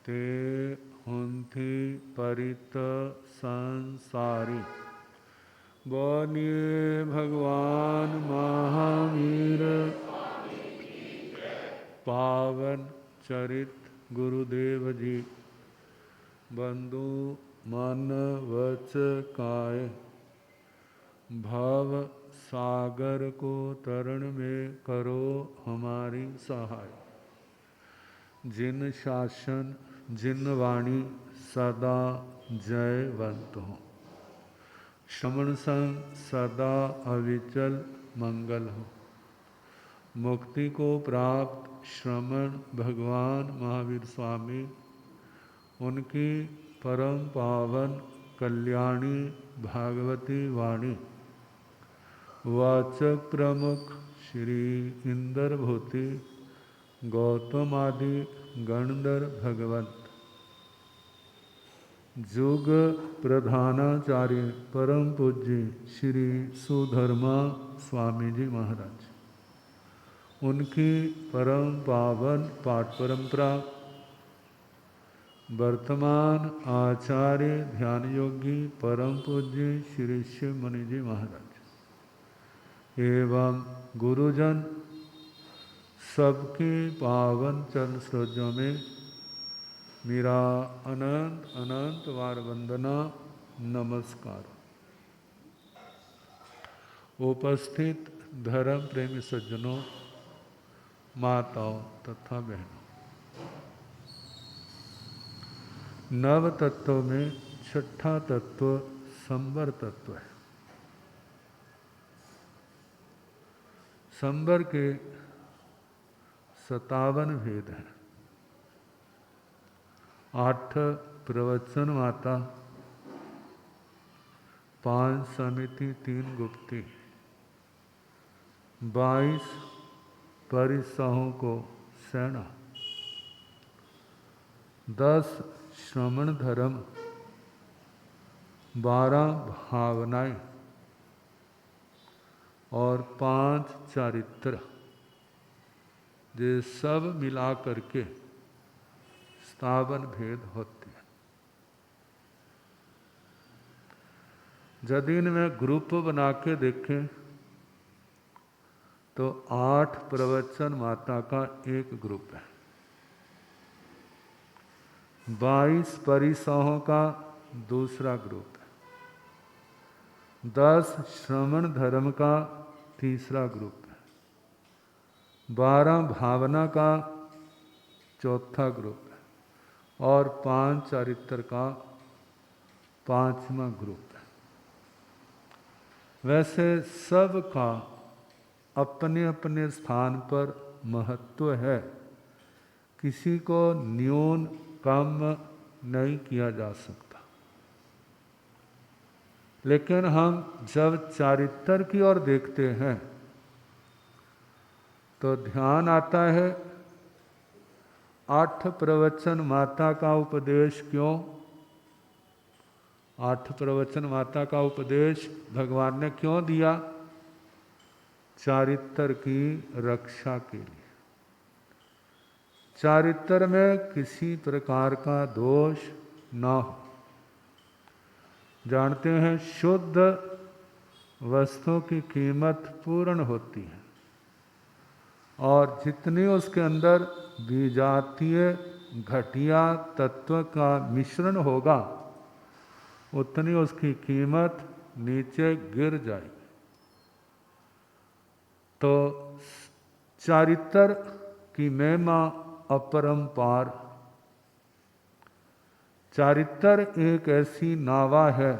ते हुंथी परित संसारी। बोलिए भगवान महावीर पावन चरित गुरुदेव जी। बंधु मन वच काय, भव सागर को तरण में करो हमारी सहाय। जिन शासन जिन वाणी सदा जयवंत हो, श्रवण संग सदा अविचल मंगल हो। मुक्ति को प्राप्त श्रमण भगवान महावीर स्वामी, उनकी परम पावन कल्याणी भागवती वाणी वाचक प्रमुख श्री इंद्र भूति गौतम आदि गणधर भगवंत, जुग प्रधानाचार्य परम पूज्य श्री सुधर्मा स्वामी जी महाराज, उनकी परम पावन पाठ परंपरा, वर्तमान आचार्य ध्यान योगी परम पूज्य श्री शिव मुनि जी महाराज एवं गुरुजन सबके पावन चरण सरोजों में मेरा अनंत अनंत बार वंदना नमस्कार। उपस्थित धर्म प्रेमी सज्जनों, माताओं तथा बहनों, नव तत्व में छठा तत्व संवर तत्व है। संवर के 57 भेद हैं। 8 प्रवचन माता, 5 समिति, 3 गुप्ती, 22 परिसहों को सेना, 10 श्रमण धर्म, 12 भावनाएं और 5 चारित्र, ये सब मिला करके 57 भेद होते हैं। यदि इनमें ग्रुप बना के देखें तो 8 प्रवचन माता का एक ग्रुप है, 22 परिसहों का दूसरा ग्रुप है, 10 श्रमण धर्म का तीसरा ग्रुप है, 12 भावना का चौथा ग्रुप है और 5 चारित्र का 5वां ग्रुप है। वैसे सब का अपने अपने स्थान पर महत्व है, किसी को न्यून कम नहीं किया जा सकता। लेकिन हम जब चारित्र की ओर देखते हैं तो ध्यान आता है 8 प्रवचन माता का उपदेश क्यों? 8 प्रवचन माता का उपदेश भगवान ने क्यों दिया? चारित्र की रक्षा के लिए। चारित्र में किसी प्रकार का दोष ना हो। जानते हैं शुद्ध वस्तु की कीमत पूर्ण होती है और जितनी उसके अंदर विजातीय घटिया तत्व का मिश्रण होगा उतनी उसकी कीमत नीचे गिर जाएगी। तो चारित्र की महिमा अपरंपार। चारित्र एक ऐसी नावा है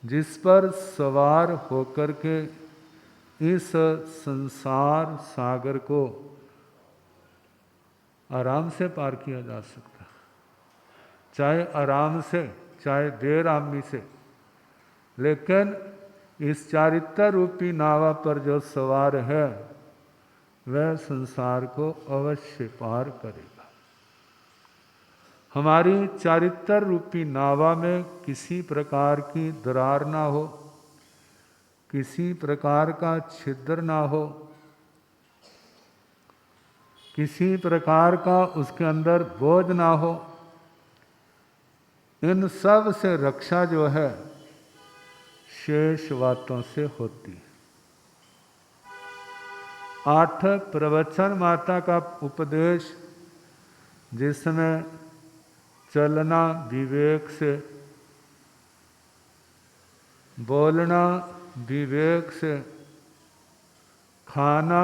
जिस पर सवार होकर के इस संसार सागर को आराम से पार किया जा सकता है, चाहे आराम से चाहे देर आदमी से, लेकिन इस चारित्र रूपी नावा पर जो सवार है वह संसार को अवश्य पार करेगा। हमारी चारित्र रूपी नावा में किसी प्रकार की दरार ना हो, किसी प्रकार का छिद्र ना हो, किसी प्रकार का उसके अंदर बोझ ना हो। इन सब से रक्षा जो है शेष बातों से होती है। 8 प्रवचन माता का उपदेश, जिसमें चलना विवेक से, बोलना विवेक से, खाना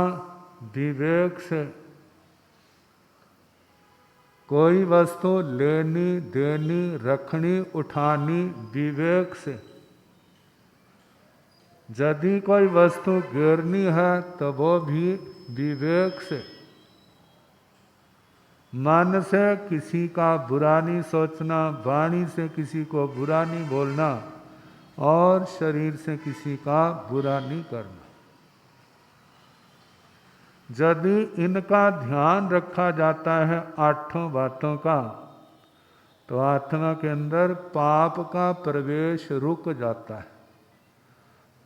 विवेक से, कोई वस्तु लेनी देनी रखनी उठानी विवेक से, यदि कोई वस्तु गिरनी है तो वो भी विवेक से, मन से किसी का बुरा नहीं सोचना, वाणी से किसी को बुरा नहीं बोलना और शरीर से किसी का बुरा नहीं करना। यदि इनका ध्यान रखा जाता है 8 बातों का, तो आत्मा के अंदर पाप का प्रवेश रुक जाता है।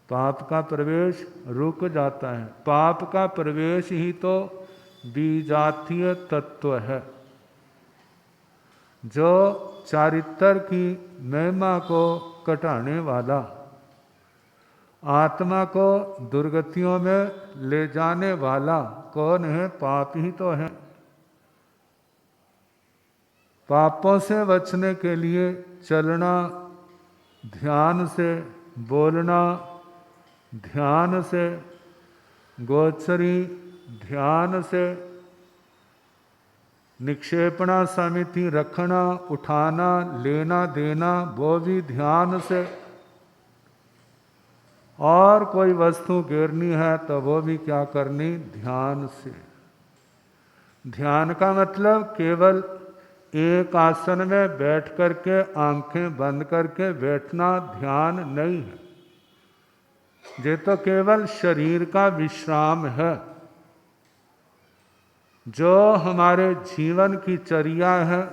पाप का प्रवेश रुक जाता है। पाप का प्रवेश ही तो विजातीय तत्व है, जो चारित्र की महिमा को घटाने वाला, आत्मा को दुर्गतियों में ले जाने वाला कौन है? पाप ही तो है। पापों से बचने के लिए चलना ध्यान से, बोलना ध्यान से, गोचरी ध्यान से, निक्षेपणा समिति रखना, उठाना लेना देना वो भी ध्यान से, और कोई वस्तु गिरनी है तो वो भी क्या करनी? ध्यान से। ध्यान का मतलब केवल एक आसन में बैठ करके आंखें बंद करके बैठना ध्यान नहीं है। ये तो केवल शरीर का विश्राम है। जो हमारे जीवन की चर्या है,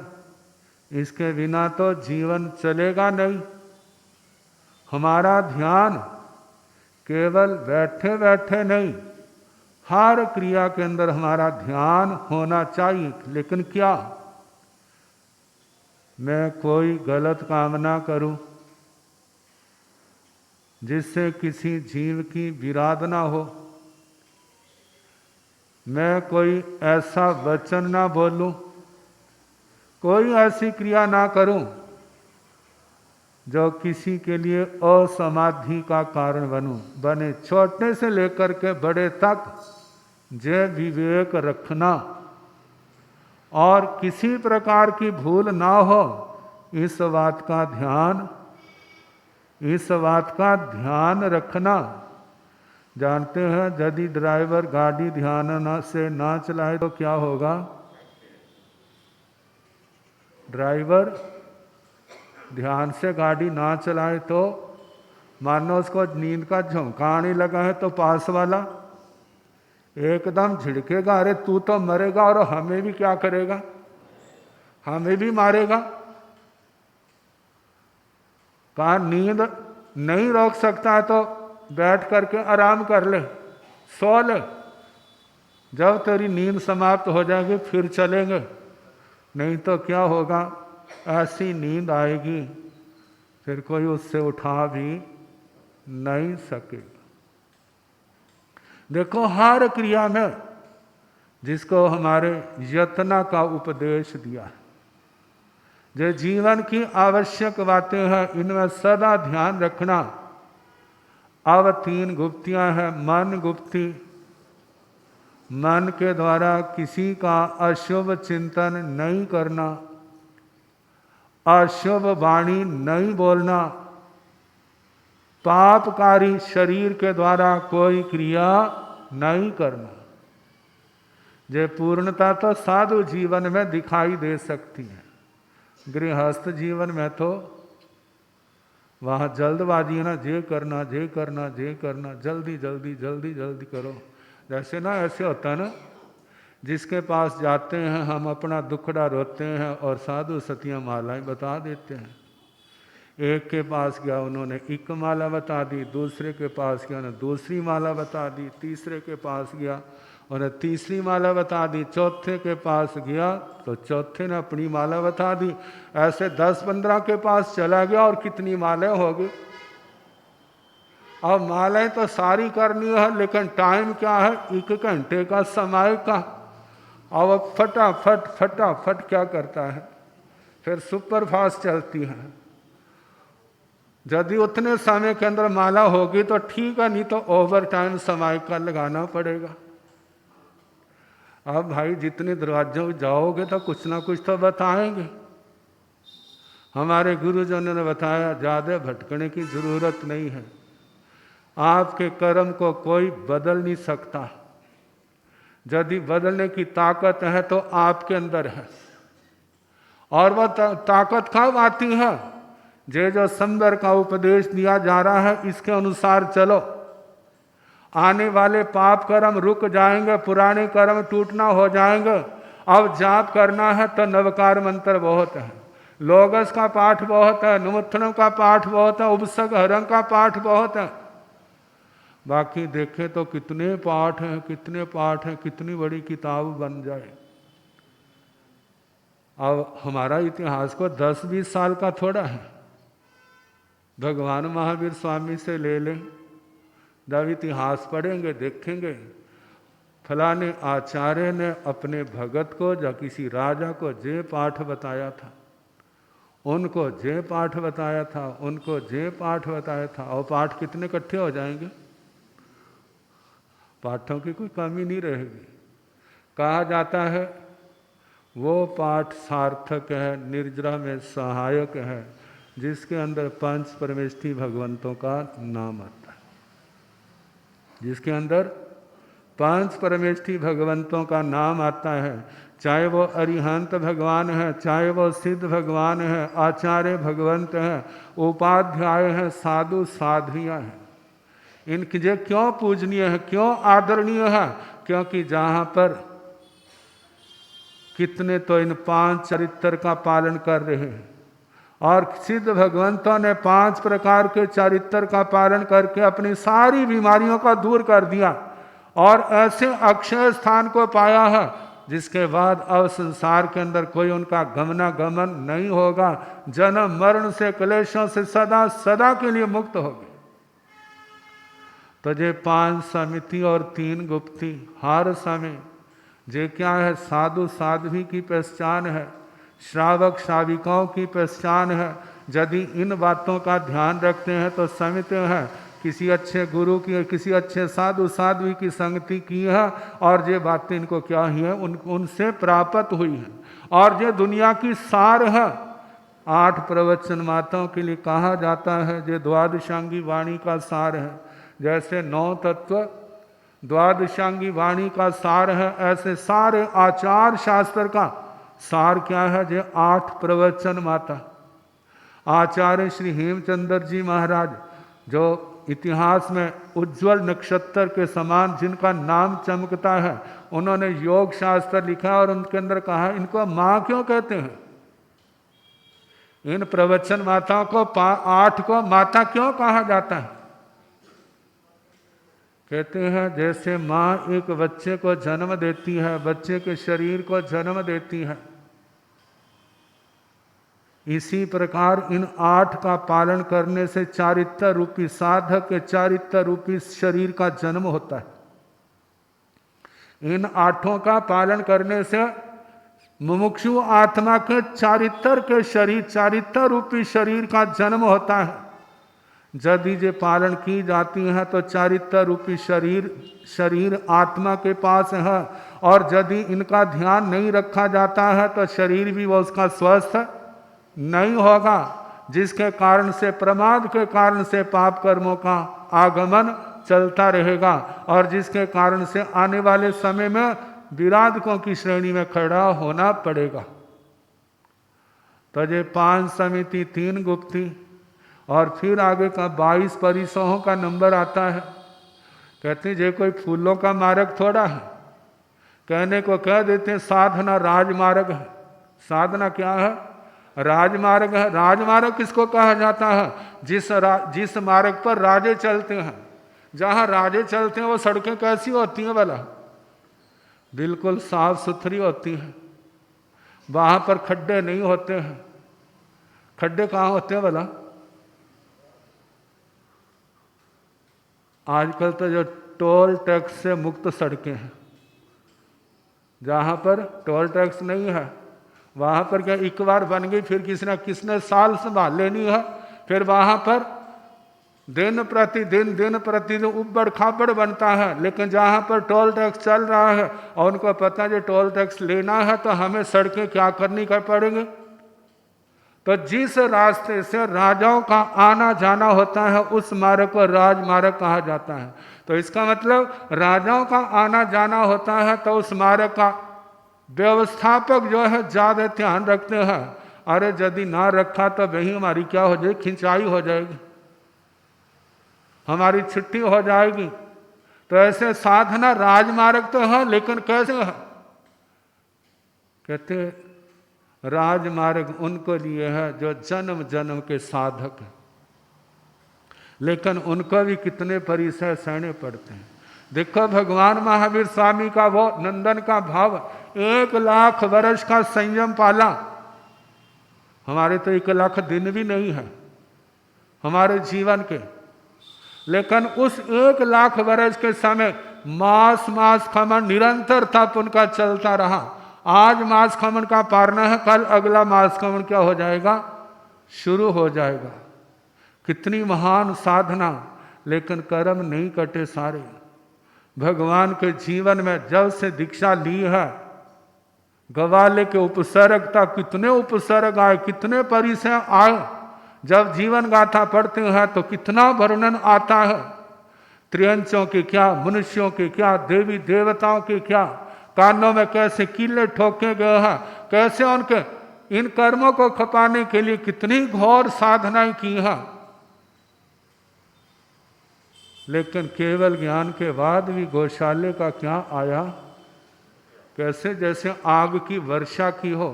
इसके बिना तो जीवन चलेगा नहीं। हमारा ध्यान केवल बैठे बैठे नहीं, हर क्रिया के अंदर हमारा ध्यान होना चाहिए। लेकिन क्या मैं कोई गलत काम ना करूं जिससे किसी जीव की विराध ना हो, मैं कोई ऐसा वचन ना बोलूं, कोई ऐसी क्रिया ना करूं जो किसी के लिए असमाधि का कारण बने। छोटे से लेकर के बड़े तक जय विवेक रखना और किसी प्रकार की भूल ना हो, इस बात का ध्यान रखना। जानते हैं यदि ड्राइवर गाड़ी ध्यान से ना चलाए तो क्या होगा? ड्राइवर ध्यान से गाड़ी ना चलाए तो मानो उसको नींद का झोंका आने लगा है तो पास वाला एकदम झिड़केगा, अरे तू तो मरेगा और हमें भी क्या करेगा? हमें भी मारेगा। कहा नींद नहीं रोक सकता है तो बैठ करके आराम कर ले, सो ले, जब तेरी नींद समाप्त हो जाएगी फिर चलेंगे। नहीं तो क्या होगा? ऐसी नींद आएगी फिर कोई उससे उठा भी नहीं सकेगा। देखो हर क्रिया में जिसको हमारे यत्न का उपदेश दिया है, जो जीवन की आवश्यक बातें हैं, इनमें सदा ध्यान रखना। अब 3 गुप्तियां हैं। मन गुप्ती, मन के द्वारा किसी का अशुभ चिंतन नहीं करना, अशुभ वाणी नहीं बोलना, पापकारी शरीर के द्वारा कोई क्रिया नहीं करना। ये पूर्णता तो साधु जीवन में दिखाई दे सकती है। गृहस्थ जीवन में तो वहाँ जल्दबाजी है ना, जे करना जे करना जे करना, जल्दी जल्दी जल्दी जल्दी करो। जैसे ना ऐसे होता है ना, जिसके पास जाते हैं हम अपना दुखड़ा रोते हैं और साधु सतियाँ मालाएं बता देते हैं। एक के पास गया उन्होंने एक माला बता दी, दूसरे के पास गया उन्होंने दूसरी माला बता दी, तीसरे के पास गया उन्हें तीसरी माला बता दी। चौथे के पास गया तो चौथे ने अपनी माला बता दी। ऐसे 10-15 के पास चला गया और कितनी मालाएं होगी। अब मालाएं तो सारी करनी है, लेकिन टाइम क्या है, 1 घंटे का समय का। अब फटाफट फटाफट क्या करता है, फिर सुपर फास्ट चलती है। यदि उतने समय के अंदर माला होगी तो ठीक है, नहीं तो ओवर टाइम समय का लगाना पड़ेगा। अब भाई जितने दरवाजों में जाओगे तो कुछ ना कुछ तो बताएंगे। हमारे गुरुजनों ने बताया ज़्यादा भटकने की ज़रूरत नहीं है, आपके कर्म को कोई बदल नहीं सकता। यदि बदलने की ताकत है तो आपके अंदर है। और वह ताकत कब आती है, जो सुंदर का उपदेश दिया जा रहा है इसके अनुसार चलो। आने वाले पाप कर्म रुक जाएंगे, पुराने कर्म टूटना हो जाएंगे। अब जाप करना है तो नवकार मंत्र बहुत है, लोगस का पाठ बहुत है, नुमुत्थनम का पाठ बहुत है, उपसक हरम का पाठ बहुत है। बाकी देखें तो कितने पाठ हैं, कितने पाठ हैं, कितनी बड़ी किताब बन जाए। अब हमारा इतिहास को 10-20 साल का थोड़ा है। भगवान महावीर स्वामी से ले लें, जब इतिहास पढ़ेंगे देखेंगे फलाने आचार्य ने अपने भगत को या किसी राजा को जे पाठ बताया था, उनको जे पाठ बताया था, उनको जे पाठ बताया था। और पाठ कितने इकट्ठे हो जाएंगे, पाठों की कोई कमी नहीं रहेगी। कहा जाता है वो पाठ सार्थक है, निर्जरा में सहायक है, जिसके अंदर 5 परमेष्ठी भगवंतों का नाम आता है। जिसके अंदर 5 परमेष्ठी भगवंतों का नाम आता है, चाहे वो अरिहंत भगवान है, चाहे वो सिद्ध भगवान है, आचार्य भगवंत हैं, उपाध्याय हैं, साधु साध्वियाँ हैं। इनकी जो क्यों पूजनीय है, क्यों आदरणीय है, क्योंकि जहाँ पर कितने तो इन 5 चरित्र का पालन कर रहे हैं। और सिद्ध भगवंतों ने 5 प्रकार के चरित्र का पालन करके अपनी सारी बीमारियों का दूर कर दिया और ऐसे अक्षय स्थान को पाया है जिसके बाद अब संसार के अंदर कोई उनका गमनागमन नहीं होगा। जन्म मरण से, क्लेशों से सदा सदा के लिए मुक्त होगी। तो ये 5 समिति और 3 गुप्ती हर समय जे क्या है, साधु साध्वी की पहचान है, श्रावक श्राविकाओं की पहचान है। यदि इन बातों का ध्यान रखते हैं तो समझते हैं किसी अच्छे गुरु की, किसी अच्छे साधु साध्वी की संगति की है और ये बातें इनको क्या ही है, उनसे प्राप्त हुई है। और ये दुनिया की सार है। 8 प्रवचन माताओं के लिए कहा जाता है ये द्वादशांगी वाणी का सार है। जैसे 9 तत्व द्वादशांगी वाणी का सार है, ऐसे सारे आचार शास्त्र का सार क्या है, जो 8 प्रवचन माता। आचार्य श्री हेमचंद्र जी महाराज जो इतिहास में उज्जवल नक्षत्र के समान जिनका नाम चमकता है, उन्होंने योग शास्त्र लिखा और उनके अंदर कहा इनको माँ क्यों कहते हैं, इन प्रवचन माताओं को 8 को माता क्यों कहा जाता है। कहते हैं जैसे माँ एक बच्चे को जन्म देती है, बच्चे के शरीर को जन्म देती है, इसी प्रकार इन 8 का पालन करने से चारित्र रूपी साधक के चारित्र रूपी शरीर का जन्म होता है। इन 8 का पालन करने से मुमुक्षु आत्मा के चारित्र के शरीर, चारित्र रूपी शरीर का जन्म होता है। यदि ये पालन की जाती है तो चारित्र रूपी शरीर आत्मा के पास है, और यदि इनका ध्यान नहीं रखा जाता है तो शरीर भी वो उसका स्वस्थ नहीं होगा, जिसके कारण से प्रमाद के कारण से पाप कर्मों का आगमन चलता रहेगा और जिसके कारण से आने वाले समय में विराधकों की श्रेणी में खड़ा होना पड़ेगा। तो ये 5 समिति, 3 गुप्ती और फिर आगे का 22 परिसहों का नंबर आता है। कहते हैं ये कोई फूलों का मार्ग थोड़ा है, कहने को कह देते हैं साधना राजमार्ग है। साधना क्या है, राजमार्ग है। राजमार्ग किसको कहा जाता है, जिस मार्ग पर राजे चलते हैं। जहाँ राजे चलते हैं वो सड़कें कैसी होती हैं भला, बिल्कुल साफ सुथरी होती हैं, वहाँ पर खड्डे नहीं होते हैं। खड्डे कहाँ होते हैं भला? आजकल तो जो टोल टैक्स से मुक्त सड़कें हैं, जहाँ पर टोल टैक्स नहीं है वहाँ पर क्या एक बार बन गई, फिर किसने साल संभाल लेनी है, फिर वहाँ पर दिन प्रतिदिन उबड़ खाबड़ बनता है। लेकिन जहाँ पर टोल टैक्स चल रहा है और उनको पता है जो टोल टैक्स लेना है तो हमें सड़कें क्या करनी पड़ेंगे। तो जिस रास्ते से राजाओं का आना जाना होता है उस मार्ग को राजमार्ग कहा जाता है। तो इसका मतलब राजाओं का आना जाना होता है तो उस मार्ग का व्यवस्थापक जो है ज़्यादा ध्यान रखते हैं। अरे यदि ना रखा तो वही हमारी क्या हो जाएगी, खिंचाई हो जाएगी, हमारी छुट्टी हो जाएगी। तो ऐसे साधना राजमार्ग तो है, लेकिन कैसे है? कहते राजमार्ग उनको लिए है जो जन्म जन्म के साधक हैं, लेकिन उनको भी कितने परिसर सहने पड़ते हैं। देखो भगवान महावीर स्वामी का वो नंदन का भाव, 1,00,000 वर्ष का संयम पाला। हमारे तो 1,00,000 दिन भी नहीं है हमारे जीवन के, लेकिन उस 1,00,000 वर्ष के समय मास खमन निरंतर तप उनका चलता रहा। आज मास खमन का पारना है, कल अगला मास खमन क्या हो जाएगा, शुरू हो जाएगा। कितनी महान साधना, लेकिन कर्म नहीं कटे सारे। भगवान के जीवन में जब से दीक्षा ली है, गवाले के उपसर्ग तक कितने उपसर्ग आए, कितने परिसर आए। जब जीवन गाथा पढ़ते हैं तो कितना वर्णन आता है, त्रियंचों के क्या, मनुष्यों के क्या, देवी देवताओं के क्या, कानों में कैसे कीले ठोके गए हैं, कैसे उनके इन कर्मों को खपाने के लिए कितनी घोर साधनाएं की हैं। लेकिन केवल ज्ञान के बाद भी गौशाले का क्या आया, कैसे जैसे आग की वर्षा की हो।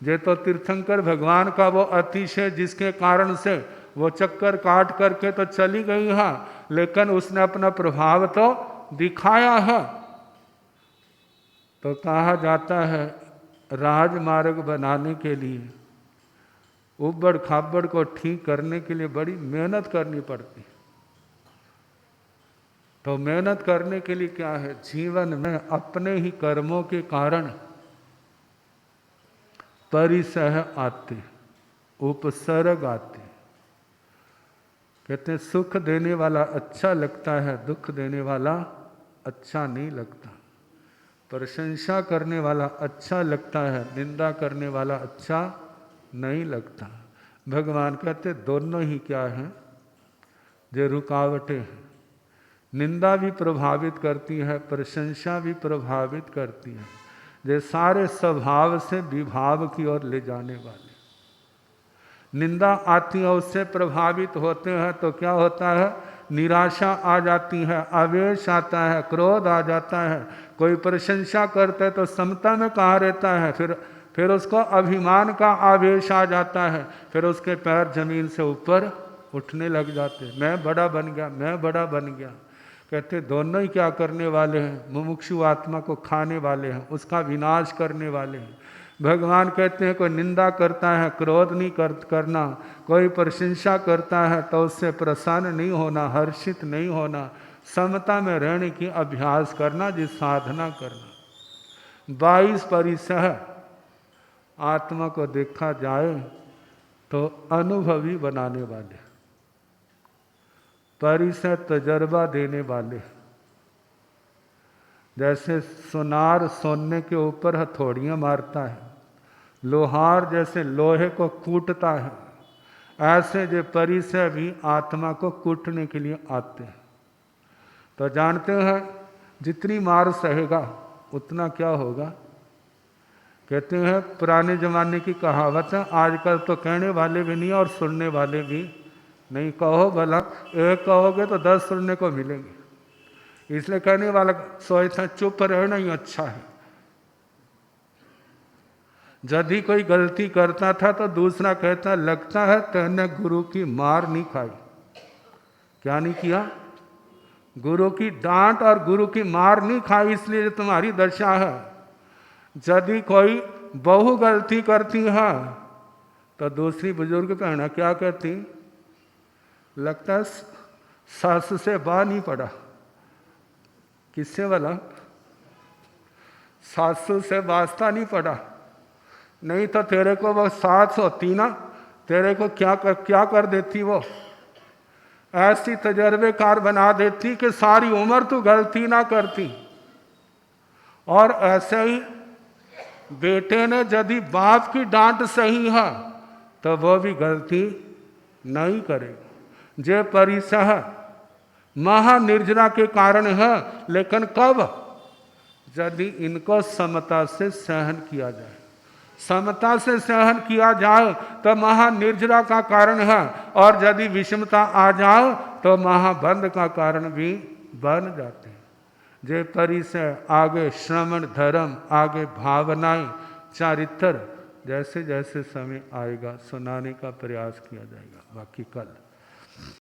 ये तो तीर्थंकर भगवान का वो अतिशय जिसके कारण से वो चक्कर काट करके तो चली गई है, लेकिन उसने अपना प्रभाव तो दिखाया है। तो कहा जाता है राजमार्ग बनाने के लिए, उबड़ खाबड़ को ठीक करने के लिए बड़ी मेहनत करनी पड़ती। तो मेहनत करने के लिए क्या है, जीवन में अपने ही कर्मों के कारण परिसह आते, उपसर्ग आते। कहते हैं सुख देने वाला अच्छा लगता है, दुख देने वाला अच्छा नहीं लगता। प्रशंसा करने वाला अच्छा लगता है, निंदा करने वाला अच्छा नहीं लगता। भगवान कहते दोनों ही क्या हैं, जो रुकावटें हैं। निंदा भी प्रभावित करती है, प्रशंसा भी प्रभावित करती है, जो सारे स्वभाव से विभाव की ओर ले जाने वाले। निंदा आती है, उससे प्रभावित होते हैं तो क्या होता है, निराशा आ जाती है, आवेश आता है, क्रोध आ जाता है। कोई प्रशंसा करता है तो समता में कहाँ रहता है, फिर उसको अभिमान का आवेश आ जाता है, फिर उसके पैर जमीन से ऊपर उठने लग जाते, मैं बड़ा बन गया, मैं बड़ा बन गया। कहते दोनों ही क्या करने वाले हैं, मुमुक्षु आत्मा को खाने वाले हैं, उसका विनाश करने वाले हैं। भगवान कहते हैं कोई निंदा करता है क्रोध नहीं करना, कोई प्रशंसा करता है तो उससे प्रसन्न नहीं होना, हर्षित नहीं होना, समता में रहने की अभ्यास करना, जिस साधना करना। 22 परिसह आत्मा को देखा जाए तो अनुभवी बनाने वाले, परिसर तजर्बा देने वाले। जैसे सोनार सोने के ऊपर हथौड़ियाँ मारता है, लोहार जैसे लोहे को कूटता है, ऐसे जो परिसर भी आत्मा को कूटने के लिए आते हैं। तो जानते हैं जितनी मार सहेगा उतना क्या होगा। कहते हैं पुराने ज़माने की कहावत है, आजकल तो कहने वाले भी नहीं और सुनने वाले भी नहीं। कहो भला, एक कहोगे तो 10 सुनने को मिलेंगे। इसलिए कहने वाला सोचता चुप रहना ही अच्छा है। यदि कोई गलती करता था तो दूसरा कहता लगता है तेने गुरु की मार नहीं खाई। क्या नहीं किया, गुरु की डांट और गुरु की मार नहीं खाई इसलिए तुम्हारी दशा है। यदि कोई बहू गलती करती है तो दूसरी बुजुर्ग बहना क्या कहती, लगता है सास से बाह नहीं पड़ा। किससे वाला? सासू से वास्ता नहीं पड़ा, नहीं तो तेरे को वो सास होती ना, तेरे को क्या कर देती, वो ऐसी तजर्बेकार बना देती कि सारी उम्र तू गलती ना करती। और ऐसे ही बेटे ने यदि बाप की डांट सही है तो वो भी गलती नहीं करेगा। जे परिसह महानिर्जरा के कारण है, लेकिन कब? यदि इनको समता से सहन किया जाए। समता से सहन किया जाए तो महानिर्जरा का कारण है, और यदि विषमता आ जाए तो महाबंध का कारण भी बन जाते हैं। जे परिसय आगे श्रवण धर्म, आगे भावनाएं, चारित्र, जैसे जैसे समय आएगा सुनाने का प्रयास किया जाएगा। बाकी कल